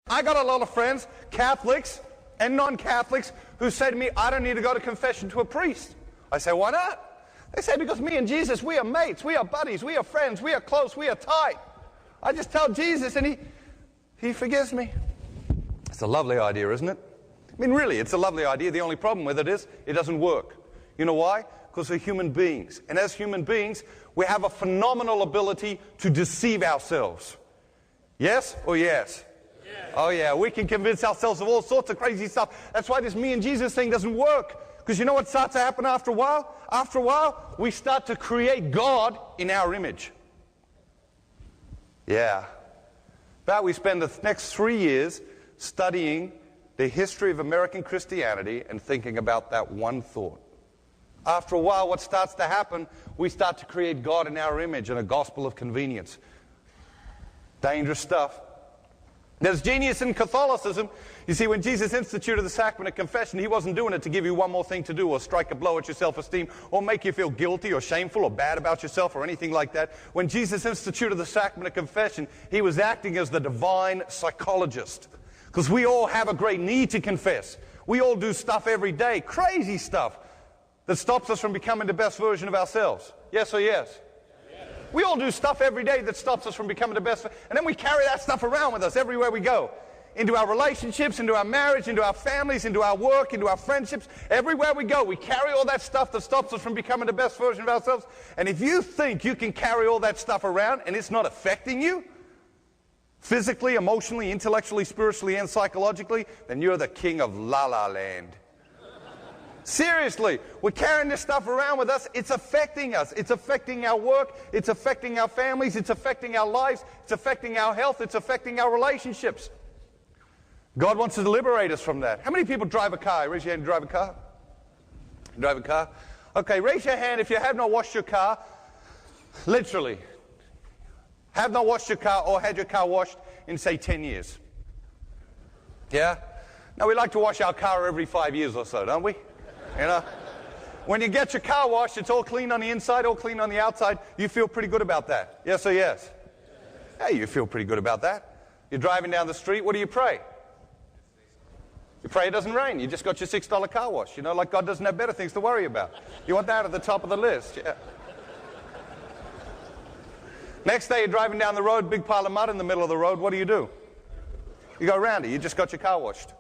I got a lot of friends, Catholics and non-Catholics, who say to me, I don't need to go to confession to a priest. I say, why not? They say, because me and Jesus, we are mates, we are buddies, we are friends, we are close, we are tight. I just tell Jesus and he forgives me. It's a lovely idea, isn't it? I mean, really, it's a lovely idea. The only problem with it is it doesn't work. You know why? Because we're human beings. And as human beings, we have a phenomenal ability to deceive ourselves. Yes or yes? Yes. Oh yeah, we can convince ourselves of all sorts of crazy stuff. That's why this me and Jesus thing doesn't work. Because you know what starts to happen after a while? After a while, we start to create God in our image. Yeah. But we spend the next 3 years studying the history of American Christianity and thinking about that one thought. After a while, what starts to happen, we start to create God in our image and a gospel of convenience. Dangerous stuff. There's genius in Catholicism. You see, when Jesus instituted the sacrament of confession, he wasn't doing it to give you one more thing to do or strike a blow at your self-esteem or make you feel guilty or shameful or bad about yourself or anything like that. When Jesus instituted the sacrament of confession, he was acting as the divine psychologist. Because we all have a great need to confess. We all do stuff every day, crazy stuff, that stops us from becoming the best version of ourselves. Yes or yes? We all do stuff every day that stops us from becoming the best. And then we carry that stuff around with us everywhere we go. Into our relationships, into our marriage, into our families, into our work, into our friendships. Everywhere we go, we carry all that stuff that stops us from becoming the best version of ourselves. And if you think you can carry all that stuff around and it's not affecting you, physically, emotionally, intellectually, spiritually, and psychologically, then you're the king of La La Land. Seriously, we're carrying this stuff around with us. It's affecting us. It's affecting our work. It's affecting our families. It's affecting our lives. It's affecting our health. It's affecting our relationships. God wants to liberate us from that. How many people drive a car? Raise your hand. Drive a car? Drive a car? Okay, raise your hand if you have not washed your car. Literally. Have not washed your car or had your car washed in, say, 10 years. Yeah? Now, we like to wash our car every 5 years or so, don't we? You know, when you get your car washed, it's all clean on the inside, all clean on the outside. You feel pretty good about that. Yes or yes? Hey, you feel pretty good about that. You're driving down the street. What do you pray? You pray it doesn't rain. You just got your $6 car wash. You know, like God doesn't have better things to worry about. You want that at the top of the list. Yeah. Next day, you're driving down the road, big pile of mud in the middle of the road. What do? You go around it. You just got your car washed.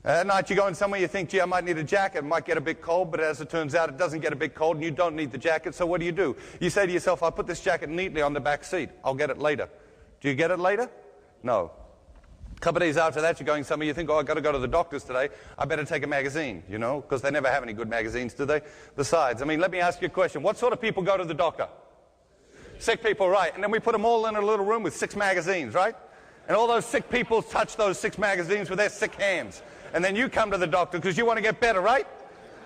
At night, you're going somewhere, you think, gee, I might need a jacket. It might get a bit cold, but as it turns out, it doesn't get a bit cold, and you don't need the jacket. So what do? You say to yourself, I'll put this jacket neatly on the back seat. I'll get it later. Do you get it later? No. A couple of days after that, you're going somewhere, you think, oh, I've got to go to the doctor's today. I better take a magazine, you know, because they never have any good magazines, do they? Besides, I mean, let me ask you a question. What sort of people go to the doctor? Sick people, right. And then we put them all in a little room with 6 magazines, right? And all those sick people touch those 6 magazines with their sick hands. And then you come to the doctor because you want to get better, right?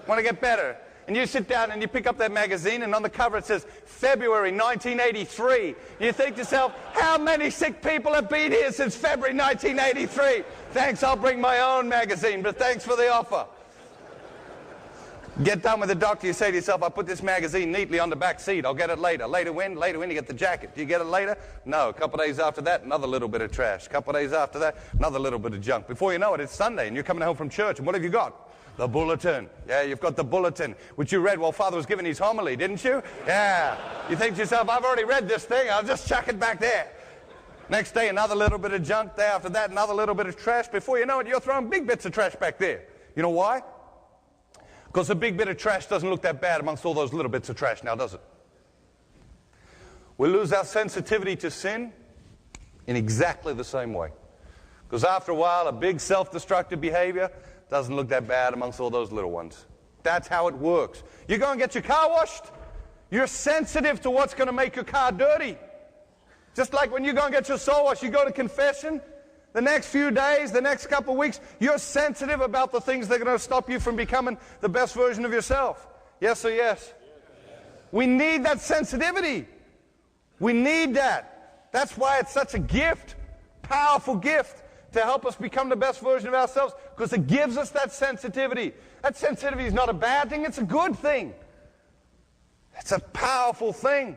Want to get better. And you sit down and you pick up that magazine, and on the cover it says, February 1983. You think to yourself, how many sick people have been here since February 1983? Thanks, I'll bring my own magazine, but thanks for the offer. Get done with the doctor, you say to yourself, I'll put this magazine neatly on the back seat. I'll get it later. Later when? Later when you get the jacket. Do you get it later? No. A couple of days after that, another little bit of trash. A couple of days after that, another little bit of junk. Before you know it, it's Sunday, and you're coming home from church, and what have you got? The bulletin. Yeah, you've got the bulletin, which you read while Father was giving his homily, didn't you? Yeah. You think to yourself, I've already read this thing. I'll just chuck it back there. Next day, another little bit of junk. Day after that, another little bit of trash. Before you know it, you're throwing big bits of trash back there. You know why? Because a big bit of trash doesn't look that bad amongst all those little bits of trash now, does it? We lose our sensitivity to sin in exactly the same way. Because after a while, a big self-destructive behavior doesn't look that bad amongst all those little ones. That's how it works. You go and get your car washed, you're sensitive to what's going to make your car dirty. Just like when you go and get your soul washed, you go to confession, the next few days, the next couple of weeks, you're sensitive about the things that are going to stop you from becoming the best version of yourself. Yes or yes? We need that sensitivity. We need that. That's why it's such a gift, powerful gift, to help us become the best version of ourselves, because it gives us that sensitivity. That sensitivity is not a bad thing, it's a good thing. It's a powerful thing.